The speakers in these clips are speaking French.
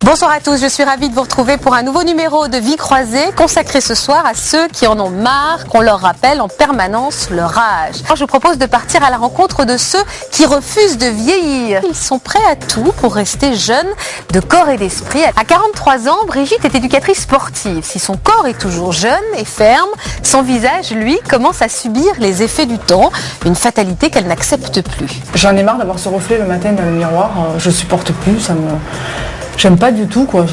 Bonsoir à tous, je suis ravie de vous retrouver pour un nouveau numéro de Vie croisée consacré ce soir à ceux qui en ont marre qu'on leur rappelle en permanence leur âge. Alors, je vous propose de partir à la rencontre de ceux qui refusent de vieillir. Ils sont prêts à tout pour rester jeunes de corps et d'esprit. À 43 ans, Brigitte est éducatrice sportive. Si son corps est toujours jeune et ferme, son visage, lui, commence à subir les effets du temps, une fatalité qu'elle n'accepte plus. J'en ai marre d'avoir ce reflet le matin dans le miroir, je supporte plus, j'aime pas du tout, quoi.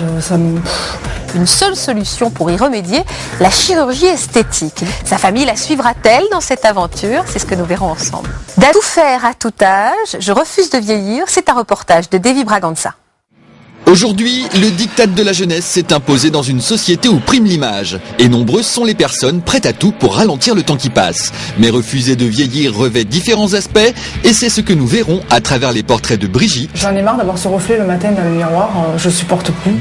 Une seule solution pour y remédier, la chirurgie esthétique. Sa famille la suivra-t-elle dans cette aventure? C'est ce que nous verrons ensemble. D'à tout faire à tout âge, je refuse de vieillir, c'est un reportage de Davy Braganza. Aujourd'hui, le diktat de la jeunesse s'est imposé dans une société où prime l'image. Et nombreuses sont les personnes prêtes à tout pour ralentir le temps qui passe. Mais refuser de vieillir revêt différents aspects et c'est ce que nous verrons à travers les portraits de Brigitte. J'en ai marre d'avoir ce reflet le matin dans le miroir, je supporte plus.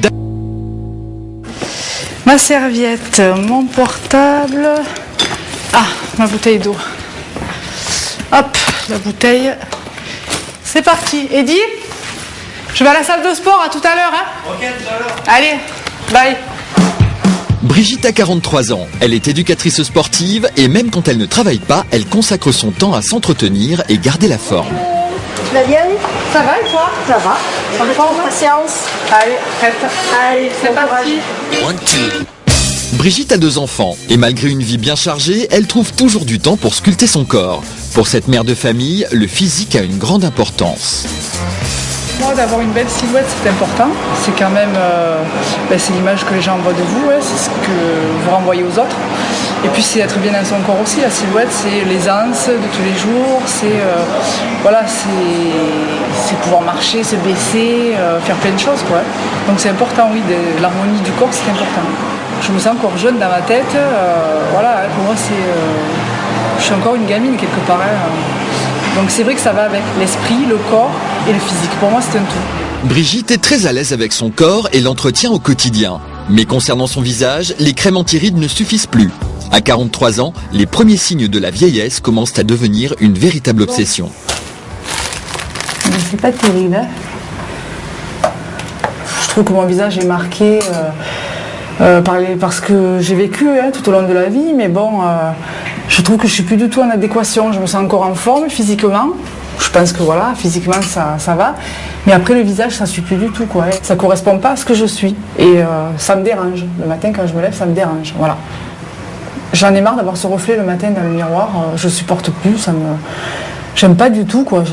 Ma serviette, mon portable... Ah, ma bouteille d'eau. Hop, la bouteille. C'est parti. Eddy ? Je vais à la salle de sport, à tout à l'heure, hein. Ok, tout à l'heure. Allez, bye. Brigitte a 43 ans, elle est éducatrice sportive et même quand elle ne travaille pas, elle consacre son temps à s'entretenir et garder la forme. Tu vas bien? Ça va et toi? Ça va. On est en patience. Allez, prête. Allez, c'est parti. Brigitte a 2 enfants et malgré une vie bien chargée, elle trouve toujours du temps pour sculpter son corps. Pour cette mère de famille, le physique a une grande importance. Moi, d'avoir une belle silhouette, c'est important. C'est quand même c'est l'image que les gens voient de vous, c'est ce que vous renvoyez aux autres. Et puis c'est être bien dans son corps aussi. La silhouette, c'est l'aisance de tous les jours, c'est pouvoir marcher, se baisser, faire plein de choses, quoi. Donc c'est important, oui, l'harmonie du corps, c'est important. Je me sens encore jeune dans ma tête. Pour moi, je suis encore une gamine quelque part. Donc c'est vrai que ça va avec l'esprit, le corps et le physique. Pour moi, c'est un tout. Brigitte est très à l'aise avec son corps et l'entretient au quotidien. Mais concernant son visage, les crèmes anti-rides ne suffisent plus. À 43 ans, les premiers signes de la vieillesse commencent à devenir une véritable obsession. Mais c'est pas terrible, hein. Je trouve que mon visage est marqué par ce que j'ai vécu tout au long de la vie, mais bon... Je trouve que je suis plus du tout en adéquation, je me sens encore en forme physiquement. Je pense que voilà, physiquement ça va. Mais après le visage, ça ne suit plus du tout, quoi. Ça ne correspond pas à ce que je suis. Et ça me dérange. Le matin quand je me lève, ça me dérange. Voilà. J'en ai marre d'avoir ce reflet le matin dans le miroir. Je supporte plus, j'aime pas du tout, quoi.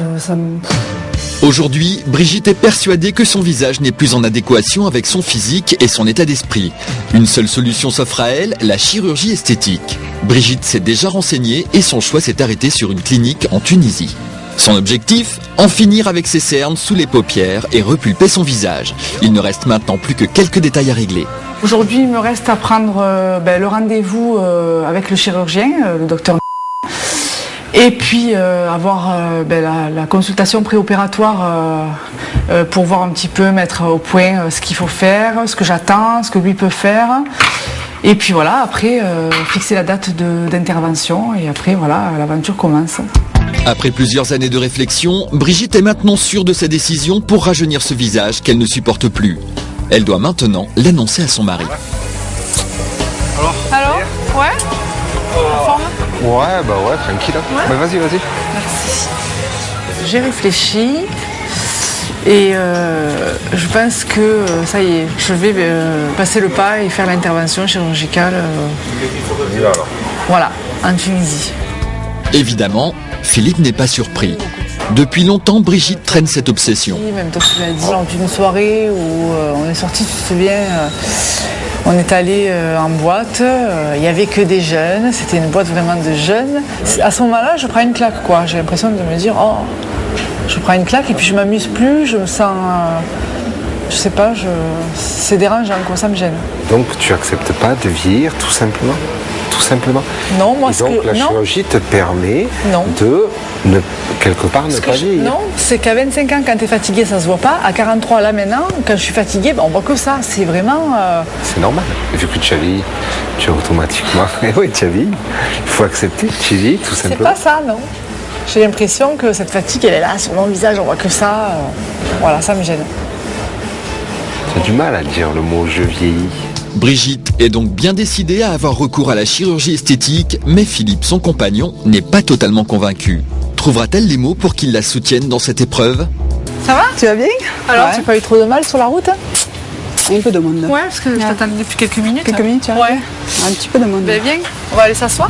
Aujourd'hui, Brigitte est persuadée que son visage n'est plus en adéquation avec son physique et son état d'esprit. Une seule solution s'offre à elle, la chirurgie esthétique. Brigitte s'est déjà renseignée et son choix s'est arrêté sur une clinique en Tunisie. Son objectif, en finir avec ses cernes sous les paupières et repulper son visage. Il ne reste maintenant plus que quelques détails à régler. Aujourd'hui, il me reste à prendre le rendez-vous avec le chirurgien, le docteur. Et puis avoir la consultation préopératoire pour voir un petit peu, mettre au point ce qu'il faut faire, ce que j'attends, ce que lui peut faire. Et puis voilà, après fixer la date d'intervention et après voilà, l'aventure commence. Après plusieurs années de réflexion, Brigitte est maintenant sûre de sa décision pour rajeunir ce visage qu'elle ne supporte plus. Elle doit maintenant l'annoncer à son mari. Alors ouais. En forme? Ouais, tranquille. Ouais. Bah, vas-y. Merci. J'ai réfléchi et je pense que ça y est, je vais passer le pas et faire l'intervention chirurgicale. Voilà, en Tunisie. Évidemment, Philippe n'est pas surpris. Depuis longtemps, Brigitte traîne cette obsession. Même toi, tu l'as dit, lors d'une soirée où on est sorti, tu te souviens, on est allé en boîte, il n'y avait que des jeunes, c'était une boîte vraiment de jeunes. À ce moment-là, je prends une claque, quoi. J'ai l'impression de me dire, je prends une claque et puis je m'amuse plus, je me sens, je sais pas, c'est dérangeant, quoi, ça me gêne. Donc tu acceptes pas de vieillir, tout simplement? tout simplement. Non, moi, et donc la chirurgie te permet de, quelque part, ne pas vieillir. Non, c'est qu'à 25 ans, quand tu es fatigué, ça se voit pas. À 43, là maintenant, quand je suis fatiguée, on voit que ça. C'est vraiment... C'est normal. Vu que tu as vieilli, tu as automatiquement... oui, tu as vieilli. Il faut accepter, tu vieillis, tout simplement. C'est pas ça, non. J'ai l'impression que cette fatigue, elle est là, sur mon visage, on voit que ça. Voilà, ça me gêne. Tu as du mal à dire le mot « je vieillis ». Brigitte est donc bien décidée à avoir recours à la chirurgie esthétique, mais Philippe, son compagnon, n'est pas totalement convaincu. Trouvera-t-elle les mots pour qu'il la soutienne dans cette épreuve? Ça va? Tu vas bien? Alors, ouais. tu n'as pas eu trop de mal sur la route? Un peu de monde. Ouais, parce que je t'attendais depuis quelques minutes. Quelques minutes, tu vois? Ouais. Un petit peu de monde. Ben, viens, on va aller s'asseoir.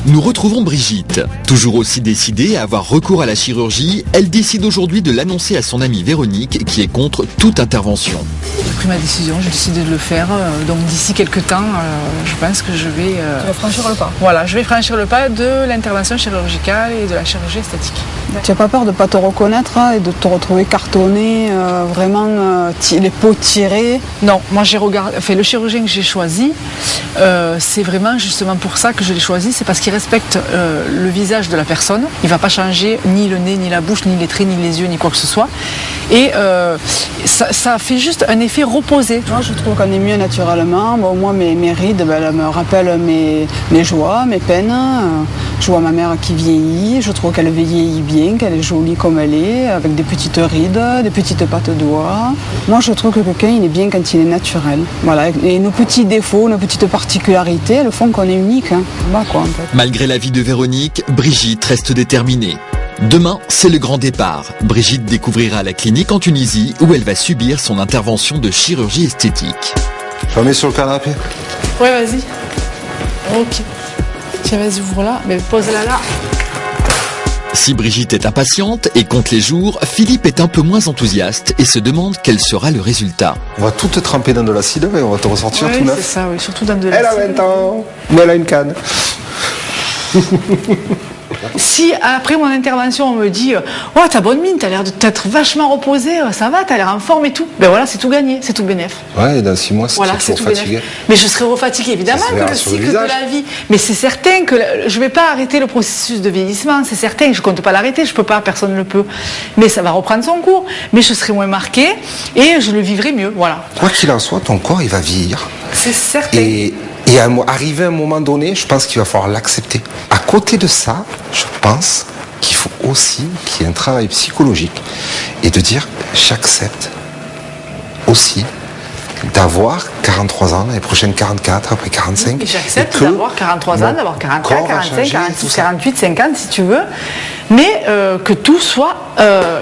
Nous retrouvons Brigitte. Toujours aussi décidée à avoir recours à la chirurgie, elle décide aujourd'hui de l'annoncer à son amie Véronique qui est contre toute intervention. J'ai pris ma décision, j'ai décidé de le faire. Donc d'ici quelques temps, je pense que je vais... Tu vas franchir le pas. Voilà, je vais franchir le pas de l'intervention chirurgicale et de la chirurgie esthétique. Tu n'as pas peur de ne pas te reconnaître et de te retrouver cartonné, vraiment les peaux tirées? Non, moi j'ai regardé... Enfin, le chirurgien que j'ai choisi, c'est vraiment justement pour ça que je l'ai choisi, c'est parce qu'il respecte le visage de la personne. Il ne va pas changer ni le nez, ni la bouche, ni les traits, ni les yeux, ni quoi que ce soit. Et ça fait juste un effet reposé. Moi, je trouve qu'on est mieux naturellement. Bon, moi, mes rides, elles me rappellent mes joies, mes peines. Je vois ma mère qui vieillit. Je trouve qu'elle vieillit bien, qu'elle est jolie comme elle est, avec des petites rides, des petites pattes doigts. Moi, je trouve que quelqu'un, il est bien quand il est naturel. Voilà. Et nos petits défauts, nos petites particularités, elles font qu'on est unique. Hein. Bah, quoi, en fait. Malgré l'avis de Véronique, Brigitte reste déterminée. Demain, c'est le grand départ. Brigitte découvrira la clinique en Tunisie où elle va subir son intervention de chirurgie esthétique. Je la mets sur le canapé. Ouais, vas-y. Ok. Tiens, vas-y, ouvre là. Mais pose-la là. Si Brigitte est impatiente et compte les jours, Philippe est un peu moins enthousiaste et se demande quel sera le résultat. On va tout te tremper dans de l'acide et on va te ressortir tout neuf. C'est ça, oui, surtout dans de l'acide. l'acide. Elle a 20 ans, mais elle a une canne. Si après mon intervention on me dit « Oh, t'as bonne mine, t'as l'air de t'être vachement reposé, ça va, t'as l'air en forme et tout », ben voilà, c'est tout gagné, c'est tout bénef. Ouais, et dans 6 mois, c'est tout fatigué. Mais je serai refatiguée, évidemment, que le cycle de la vie. Mais c'est certain que je vais pas arrêter le processus de vieillissement, c'est certain, je compte pas l'arrêter, je peux pas, personne ne le peut. Mais ça va reprendre son cours, mais je serai moins marquée et je le vivrai mieux, voilà. Quoi qu'il en soit, ton corps, il va vieillir. C'est certain. Et arrivé à un moment donné, je pense qu'il va falloir l'accepter. À côté de ça, je pense qu'il faut aussi qu'il y ait un travail psychologique et de dire j'accepte aussi d'avoir 43 ans, l'année prochaine 44, après 45. Et j'accepte d'avoir 43 ans, d'avoir 44, 45, 46, 48, 50 si tu veux, mais que tout soit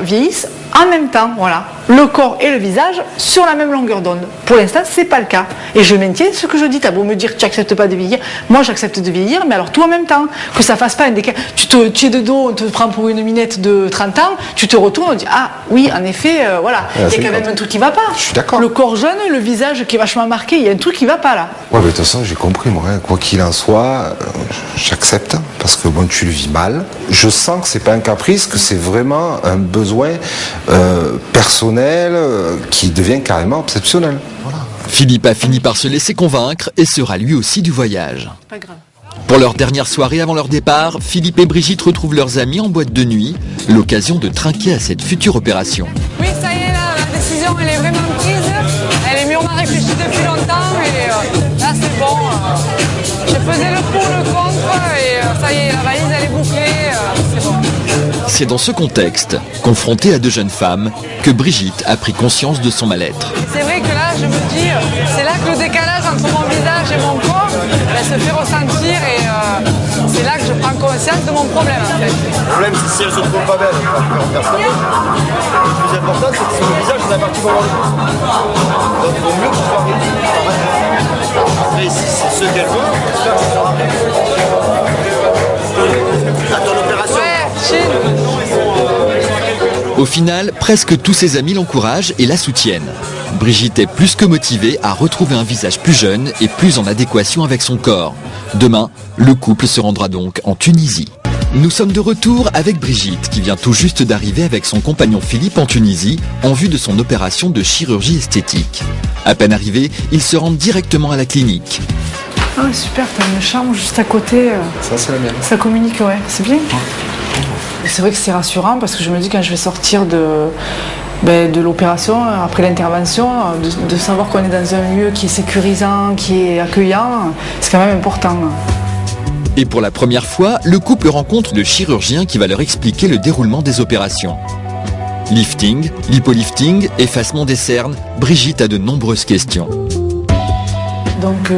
vieillisse en même temps, voilà. Le corps et le visage sur la même longueur d'onde. Pour l'instant, c'est pas le cas. Et je maintiens ce que je dis. T'as beau me dire que tu n'acceptes pas de vieillir. Moi, j'accepte de vieillir, mais alors tout en même temps. Que ça fasse pas un décalage. Tu es de dos, on te prend pour une minette de 30 ans, tu te retournes, on dit ah oui, en effet, voilà. Il y a quand même un truc qui va pas. Je suis d'accord. Le corps jeune, le visage qui est vachement marqué, il y a un truc qui va pas là. Ouais, mais de toute façon, j'ai compris, moi. Quoi qu'il en soit, j'accepte. Parce que bon, tu le vis mal. Je sens que c'est pas un caprice, que c'est vraiment un besoin personnel qui devient carrément exceptionnel. Voilà. Philippe a fini par se laisser convaincre et sera lui aussi du voyage. Pas grave. Pour leur dernière soirée avant leur départ, Philippe et Brigitte retrouvent leurs amis en boîte de nuit, l'occasion de trinquer à cette future opération. Oui, ça y est, là, la décision, elle est vraiment prise. Elle est mûrement réfléchie depuis longtemps et là, c'est bon. J'ai pesé le pour, le contre et ça y est, la valise, elle est bouclée, c'est bon. C'est dans ce contexte, confrontée à deux jeunes femmes, que Brigitte a pris conscience de son mal-être. C'est vrai que là, je me dis, c'est là que le décalage entre mon visage et mon corps se fait ressentir et c'est là que je prends conscience de mon problème en fait. Le problème, c'est si elle se trouve pas belle, personne. Le plus important, c'est que son visage est la partie pour le donc il vaut mieux que ce soit réduit. Après, si c'est ce qu'elle veut, j'espère que ça sera bien. À ton opération. Au final, presque tous ses amis l'encouragent et la soutiennent. Brigitte est plus que motivée à retrouver un visage plus jeune et plus en adéquation avec son corps. Demain, le couple se rendra donc en Tunisie. Nous sommes de retour avec Brigitte qui vient tout juste d'arriver avec son compagnon Philippe en Tunisie en vue de son opération de chirurgie esthétique. À peine arrivés, ils se rendent directement à la clinique. Ah ouais, super, t'as une chambre juste à côté. Ça, c'est la mienne. Ça communique, ouais, c'est bien. C'est vrai que c'est rassurant parce que je me dis quand je vais sortir de l'opération, après l'intervention, de savoir qu'on est dans un lieu qui est sécurisant, qui est accueillant, c'est quand même important. Et pour la première fois, le couple rencontre le chirurgien qui va leur expliquer le déroulement des opérations. Lifting, lipolifting, effacement des cernes, Brigitte a de nombreuses questions. Donc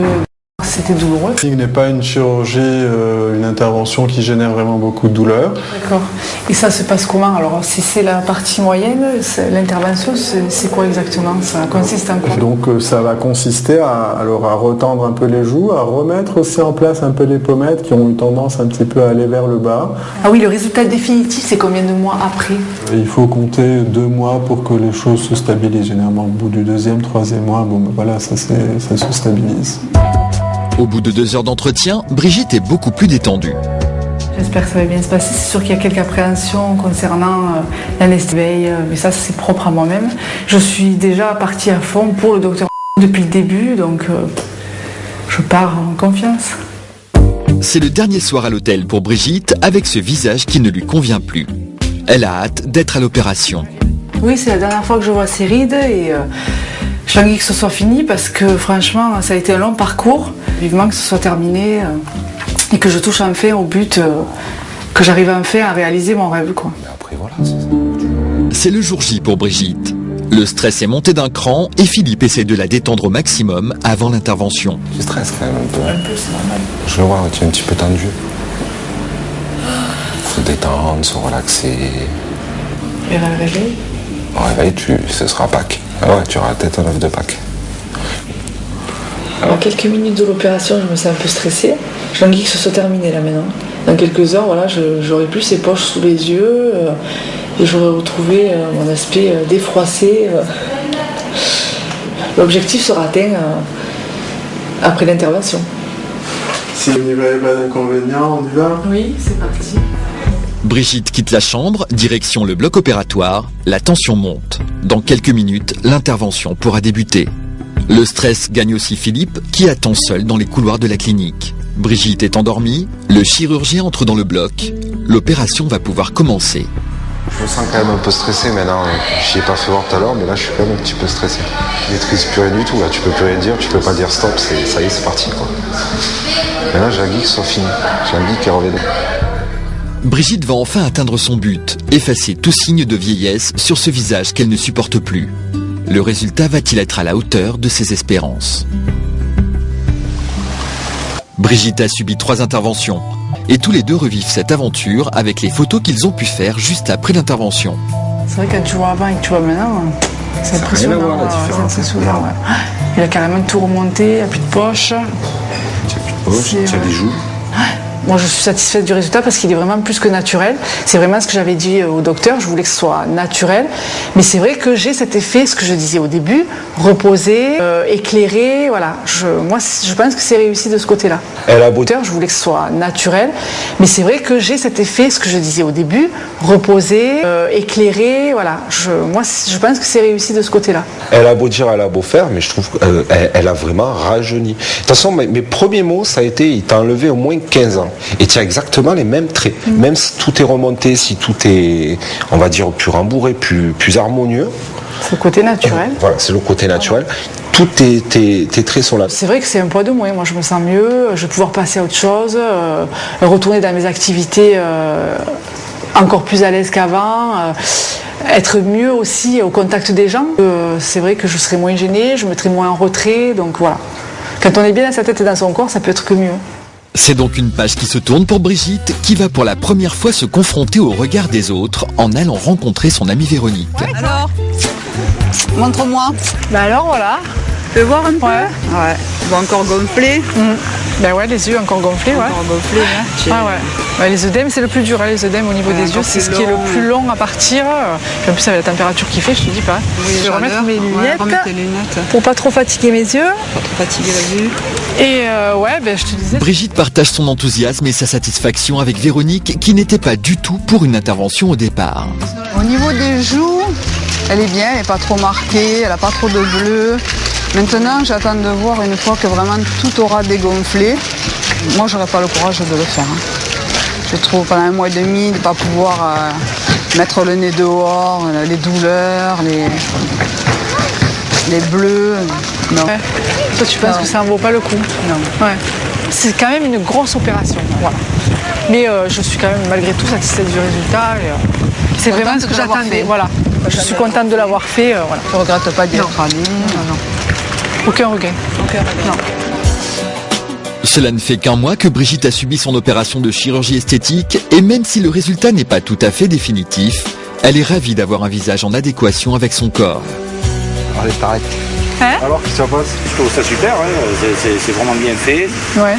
c'était douloureux. Le lifting n'est pas une chirurgie, une intervention qui génère vraiment beaucoup de douleur. D'accord. Et ça se passe comment? Alors si c'est la partie moyenne, l'intervention, c'est quoi exactement? Ça consiste en quoi? Donc ça va consister à retendre un peu les joues, à remettre aussi en place un peu les pommettes qui ont eu tendance un petit peu à aller vers le bas. Ah oui, le résultat définitif, c'est combien de mois après? Il faut compter 2 mois pour que les choses se stabilisent. Généralement au bout du 2e, 3e mois, bon ben voilà, ça se stabilise. Au bout de 2 heures d'entretien, Brigitte est beaucoup plus détendue. J'espère que ça va bien se passer. C'est sûr qu'il y a quelques appréhensions concernant l'anesthésie, mais ça c'est propre à moi-même. Je suis déjà partie à fond pour le docteur depuis le début, donc je pars en confiance. C'est le dernier soir à l'hôtel pour Brigitte avec ce visage qui ne lui convient plus. Elle a hâte d'être à l'opération. Oui, c'est la dernière fois que je vois ces rides et j'ai envie que ce soit fini parce que franchement ça a été un long parcours. Vivement que ce soit terminé et que je touche enfin au but, que j'arrive enfin à réaliser mon rêve, quoi. Après, voilà, c'est le jour J pour Brigitte. Le stress est monté d'un cran et Philippe essaie de la détendre au maximum avant l'intervention. Tu stresses quand même un peu. Un peu, c'est normal. Je le vois, tu es un petit peu tendu. Faut te détendre, se relaxer. Et le réveil? Au réveil, ce sera Pâques. Ah ouais, tu auras la tête en œuf de Pâques. À quelques minutes de l'opération, je me sens un peu stressée. J'ai envie que ce soit terminé là maintenant. Dans quelques heures, voilà, j'aurai plus ces poches sous les yeux et j'aurai retrouvé mon aspect défroissé. L'objectif sera atteint après l'intervention. Si vous n'y voyez pas d'inconvénient, on y va? Oui, c'est parti. Brigitte quitte la chambre, direction le bloc opératoire. La tension monte. Dans quelques minutes, l'intervention pourra débuter. Le stress gagne aussi Philippe, qui attend seul dans les couloirs de la clinique. Brigitte est endormie, le chirurgien entre dans le bloc. L'opération va pouvoir commencer. Je me sens quand même un peu stressé maintenant. Je n'y ai pas fait voir tout à l'heure, mais là je suis quand même un petit peu stressé. Je ne maîtrise plus rien du tout, là. Tu peux plus rien dire, tu peux pas dire stop, ça y est, c'est parti, quoi. Maintenant j'ai envie que ce soit fini, j'ai envie qu'elle revienne. Brigitte va enfin atteindre son but, effacer tout signe de vieillesse sur ce visage qu'elle ne supporte plus. Le résultat va-t-il être à la hauteur de ses espérances? Brigitte a subi 3 interventions et tous les deux revivent cette aventure avec les photos qu'ils ont pu faire juste après l'intervention. C'est vrai que quand tu vois avant et que tu vois maintenant, c'est impressionnant. Rien à voir, la différence. C'est impressionnant, ouais. Il a carrément tout remonté, il n'y a plus de poche. Tu n'as plus de poche, tu as des joues. Moi, je suis satisfaite du résultat parce qu'il est vraiment plus que naturel. C'est vraiment ce que j'avais dit au docteur. Je voulais que ce soit naturel. Mais c'est vrai que j'ai cet effet, ce que je disais au début, reposé, éclairé. Voilà. Moi, je pense que c'est réussi de ce côté-là. Elle a beau. Je voulais que ce soit naturel. Mais c'est vrai que j'ai cet effet, ce que je disais au début, reposé, éclairé. Voilà. Moi, je pense que c'est réussi de ce côté-là. Elle a beau dire, elle a beau faire, mais je trouve qu'elle a vraiment rajeuni. De toute façon, mes premiers mots, ça a été, il t'a enlevé au moins 15 ans. Et tu as exactement les mêmes traits. Même si tout est remonté, si tout est, on va dire, plus rembourré, plus harmonieux. C'est le côté naturel. Voilà, c'est le côté naturel. Tous tes traits sont là. C'est vrai que c'est un poids de moins. Moi, je me sens mieux. Je vais pouvoir passer à autre chose, retourner dans mes activités encore plus à l'aise qu'avant. Être mieux aussi au contact des gens. C'est vrai que je serai moins gênée, je me mettrai moins en retrait. Donc voilà. Quand on est bien dans sa tête et dans son corps, ça peut être que mieux. C'est donc une page qui se tourne pour Brigitte, qui va pour la première fois se confronter au regard des autres en allant rencontrer son amie Véronique. Alors, montre-moi. Bah alors voilà, Tu peux voir un peu? Ouais. Ils vont encore gonfler. Ben ouais, les yeux encore gonflés, ouais. Encore gonfler, hein. Ah ouais. Ouais, les œdèmes, c'est le plus dur, hein, les œdèmes au niveau des yeux, c'est ce qui est le plus long à partir. Puis en plus, avec la température qu'il fait, je te dis pas. Oui, je vais remettre mes lunettes, ouais, remettre tes lunettes. pour pas trop fatiguer mes yeux. Pas trop fatiguer la vue. Et ouais, ben je te disais. Brigitte partage son enthousiasme et sa satisfaction avec Véronique, qui n'était pas du tout pour une intervention au départ. Au niveau des joues, elle est bien, elle n'est pas trop marquée, elle n'a pas trop de bleu. Maintenant, j'attends de voir une fois que vraiment tout aura dégonflé. Moi, j'aurais pas le courage de le faire. Je trouve pendant 1 mois et demi de ne pas pouvoir mettre le nez dehors, les douleurs, les bleus. Non. Ouais. Toi, tu penses que ça en vaut pas le coup? Non. Ouais. C'est quand même une grosse opération. Voilà. Mais je suis quand même malgré tout satisfaite du résultat. C'est vraiment ce que j'attendais. Voilà. Je suis contente de l'avoir fait. Voilà. Je ne regrette pas d'y être allée. Non. Aucun regret. Non. Cela ne fait qu'1 mois que Brigitte a subi son opération de chirurgie esthétique et même si le résultat n'est pas tout à fait définitif, elle est ravie d'avoir un visage en adéquation avec son corps. Allez, t'arrêtes. Alors, qu'est-ce que ça passe? Je trouve ça super, hein. C'est vraiment bien fait. Ouais.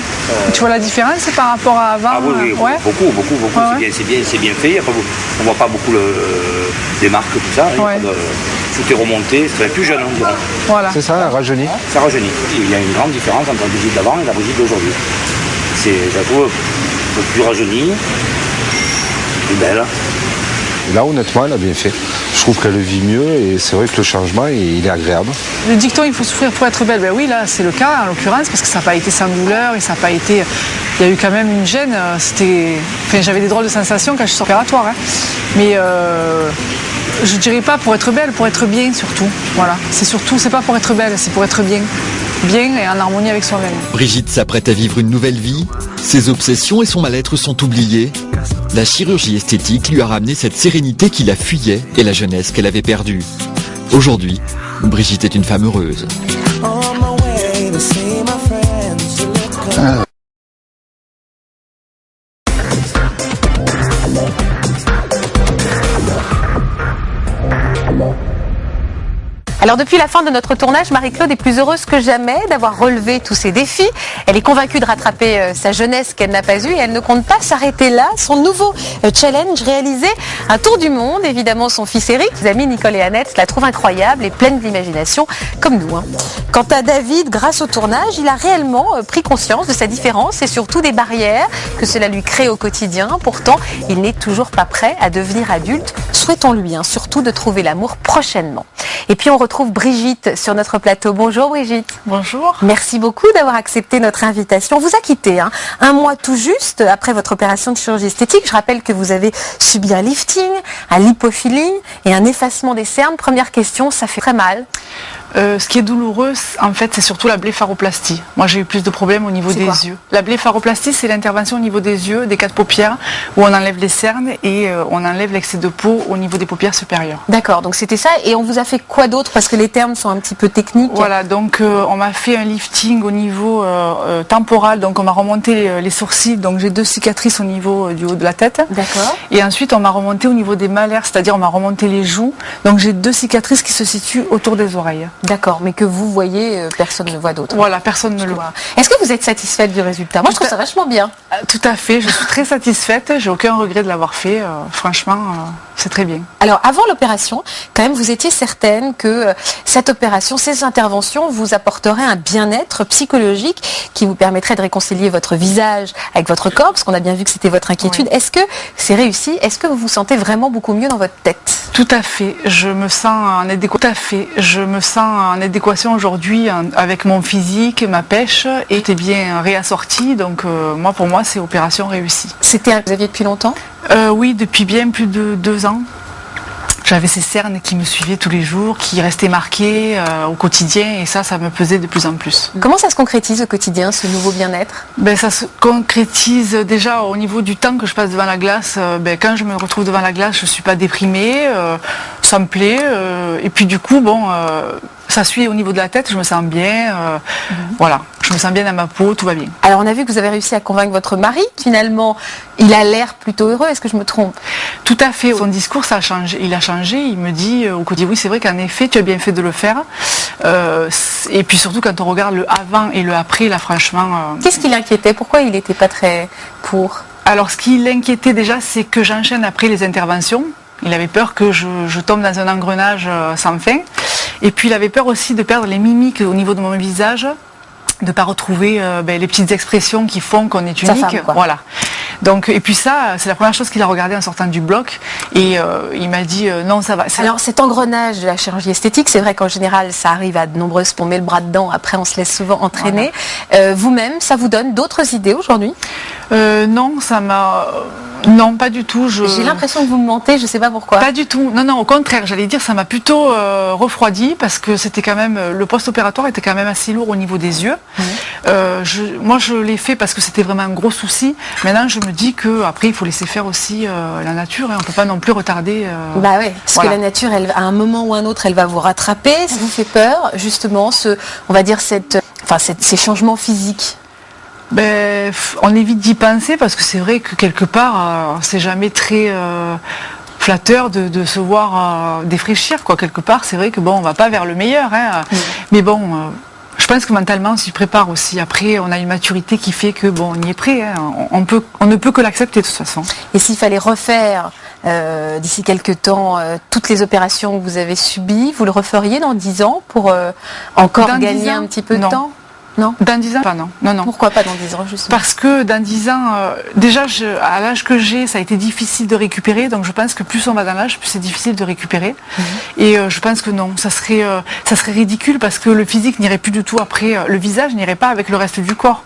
Tu vois la différence par rapport à avant? Ah oui, ouais. beaucoup. Ouais. C'est bien fait. On voit pas beaucoup des marques, tout ça. Hein. Tout est remonté, c'est plus jeune, on dirait. Voilà. C'est ça, rajeuni. Ça rajeunit. Il y a une grande différence entre la Brigitte d'avant et la Brigitte d'aujourd'hui. Je la trouve un peu plus rajeunie, plus belle. Là, honnêtement, elle a bien fait. Je trouve qu'elle vit mieux et c'est vrai que le changement, il est agréable. Le dicton, il faut souffrir pour être belle. Ben oui, là, c'est le cas, en l'occurrence, parce que ça n'a pas été sans douleur et ça n'a pas été... Il y a eu quand même une gêne. Enfin, j'avais des drôles de sensations quand je suis opératoire. Hein. Mais je dirais pas pour être belle, pour être bien surtout. Voilà. C'est pas pour être belle, c'est pour être bien. Bien et en harmonie avec soi-même. Brigitte s'apprête à vivre une nouvelle vie. Ses obsessions et son mal-être sont oubliés. La chirurgie esthétique lui a ramené cette sérénité qui la fuyait et la jeunesse qu'elle avait perdue. Aujourd'hui, Brigitte est une femme heureuse. Alors depuis la fin de notre tournage, Marie-Claude est plus heureuse que jamais d'avoir relevé tous ces défis. Elle est convaincue de rattraper sa jeunesse qu'elle n'a pas eue et elle ne compte pas s'arrêter là. Son nouveau challenge, réaliser un tour du monde. Évidemment, son fils Eric, ses amis Nicole et Annette la trouvent incroyable et pleine d'imagination, comme nous. Hein. Quant à David, grâce au tournage, il a réellement pris conscience de sa différence et surtout des barrières que cela lui crée au quotidien. Pourtant, il n'est toujours pas prêt à devenir adulte. Souhaitons-lui surtout de trouver l'amour prochainement. Et puis on retrouve Brigitte sur notre plateau. Bonjour Brigitte. Bonjour. Merci beaucoup d'avoir accepté notre invitation. On vous a quitté 1 mois tout juste après votre opération de chirurgie esthétique. Je rappelle que vous avez subi un lifting, un lipofilling et un effacement des cernes. Première question, ça fait très mal? Ce qui est douloureux, en fait, c'est surtout la blépharoplastie. Moi, j'ai eu plus de problèmes au niveau des yeux. La blépharoplastie, c'est l'intervention au niveau des yeux, des 4 paupières, où on enlève les cernes et on enlève l'excès de peau au niveau des paupières supérieures. D'accord, donc c'était ça. Et on vous a fait quoi d'autre? Parce que les termes sont un petit peu techniques. Voilà, donc on m'a fait un lifting au niveau temporal. Donc on m'a remonté les sourcils. Donc j'ai 2 cicatrices au niveau du haut de la tête. D'accord. Et ensuite, on m'a remonté au niveau des malaires, c'est-à-dire on m'a remonté les joues. Donc j'ai 2 cicatrices qui se situent autour des oreilles. D'accord, mais que vous voyez, personne ne voit d'autre. Voilà, personne ne le voit. Est-ce que vous êtes satisfaite du résultat? Moi, je trouve ça vachement bien. Tout à fait, je suis très satisfaite. J'ai aucun regret de l'avoir fait. Franchement, c'est très bien. Alors, avant l'opération, quand même, vous étiez certaine que cette opération, ces interventions vous apporteraient un bien-être psychologique qui vous permettrait de réconcilier votre visage avec votre corps, parce qu'on a bien vu que c'était votre inquiétude. Oui. Est-ce que c'est réussi? Est-ce que vous vous sentez vraiment beaucoup mieux dans votre tête? Tout à fait. Je me sens en adéquation aujourd'hui avec mon physique, ma pêche, et tout est bien réassorti. Donc moi, pour moi, c'est opération réussie. C'était un que vous aviez depuis longtemps? Oui, depuis bien plus de 2 ans. J'avais ces cernes qui me suivaient tous les jours, qui restaient marquées au quotidien, et ça me pesait de plus en plus. Comment ça se concrétise au quotidien, ce nouveau bien-être? Ça se concrétise déjà au niveau du temps que je passe devant la glace. Quand je me retrouve devant la glace, je ne suis pas déprimée, ça me plaît, et puis du coup, ça suit au niveau de la tête, je me sens bien, voilà, je me sens bien dans ma peau, tout va bien. Alors on a vu que vous avez réussi à convaincre votre mari, finalement, il a l'air plutôt heureux, est-ce que je me trompe? Tout à fait, son discours ça a changé, il a changé, il me dit au quotidien, oui c'est vrai qu'en effet tu as bien fait de le faire, et puis surtout quand on regarde le avant et le après, là franchement... Qu'est-ce qui l'inquiétait? Pourquoi il n'était pas très pour? Alors ce qui l'inquiétait déjà, c'est que j'enchaîne après les interventions. Il avait peur que je tombe dans un engrenage sans fin. Et puis il avait peur aussi de perdre les mimiques au niveau de mon visage, de ne pas retrouver les petites expressions qui font qu'on est unique. Sa femme, quoi. Voilà. Donc, et puis ça, c'est la première chose qu'il a regardé en sortant du bloc. Et il m'a dit non, ça va. Alors cet engrenage de la chirurgie esthétique, c'est vrai qu'en général, ça arrive à de nombreuses, on met le bras dedans, après on se laisse souvent entraîner. Voilà. Vous-même, ça vous donne d'autres idées aujourd'hui ? Non, ça m'a... Non, pas du tout. J'ai l'impression que vous me mentez, je ne sais pas pourquoi. Pas du tout. Non, au contraire, j'allais dire, ça m'a plutôt refroidi parce que c'était quand même, le post-opératoire était quand même assez lourd au niveau des yeux. Moi, je l'ai fait parce que c'était vraiment un gros souci. Maintenant, je me dis qu'après, il faut laisser faire aussi la nature. On ne peut pas non plus retarder. Bah oui, parce que la nature, elle, à un moment ou un autre, elle va vous rattraper. Ça vous fait peur, justement, on va dire ces changements physiques? On évite d'y penser parce que c'est vrai que quelque part, c'est jamais très flatteur de se voir défraîchir, quoi. Quelque part, c'est vrai que on va pas vers le meilleur, hein. Mais je pense que mentalement, on s'y prépare aussi. Après, on a une maturité qui fait que on y est prêt, hein. On ne peut que l'accepter de toute façon. Et s'il fallait refaire d'ici quelques temps toutes les opérations que vous avez subies, vous le referiez dans 10 ans pour encore gagner un petit peu de temps? Non. Dans 10 ans, pas non. Pourquoi pas dans 10 ans, justement? Parce que dans 10 ans, déjà, à l'âge que j'ai, ça a été difficile de récupérer. Donc je pense que plus on va dans l'âge, plus c'est difficile de récupérer. Et je pense que non, ça serait ridicule parce que le physique n'irait plus du tout après, le visage n'irait pas avec le reste du corps.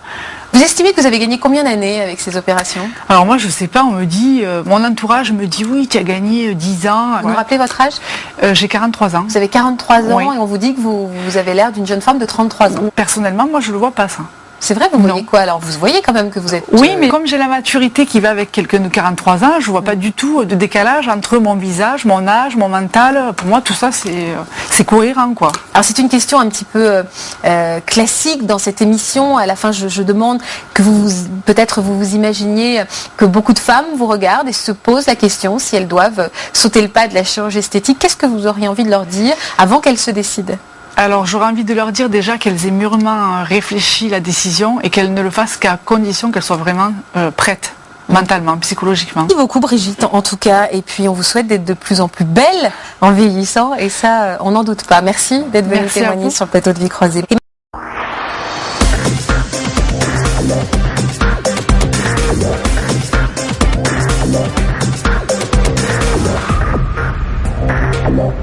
Vous estimez que vous avez gagné combien d'années avec ces opérations? Alors moi, je sais pas, on me dit, mon entourage me dit oui, tu as gagné 10 ans. Vous me rappelez votre âge? J'ai 43 ans. Vous avez 43 ans et on vous dit que vous avez l'air d'une jeune femme de 33 ans. Personnellement, moi, je le vois pas ça. C'est vrai, vous voyez quoi? Alors vous voyez quand même que vous êtes... Oui, mais comme j'ai la maturité qui va avec quelqu'un de 43 ans, je vois pas du tout de décalage entre mon visage, mon âge, mon mental. Pour moi, tout ça, c'est cohérent, quoi. Alors c'est une question un petit peu classique dans cette émission. À la fin, je demande que peut-être vous vous imaginiez que beaucoup de femmes vous regardent et se posent la question si elles doivent sauter le pas de la chirurgie esthétique. Qu'est-ce que vous auriez envie de leur dire avant qu'elles se décident? Alors j'aurais envie de leur dire déjà qu'elles aient mûrement réfléchi la décision et qu'elles ne le fassent qu'à condition qu'elles soient vraiment prêtes, mentalement, psychologiquement. Merci beaucoup Brigitte en tout cas, et puis on vous souhaite d'être de plus en plus belle en vieillissant, et ça on n'en doute pas. Merci d'être venue témoigner sur le plateau de Vie Croisée. Bon.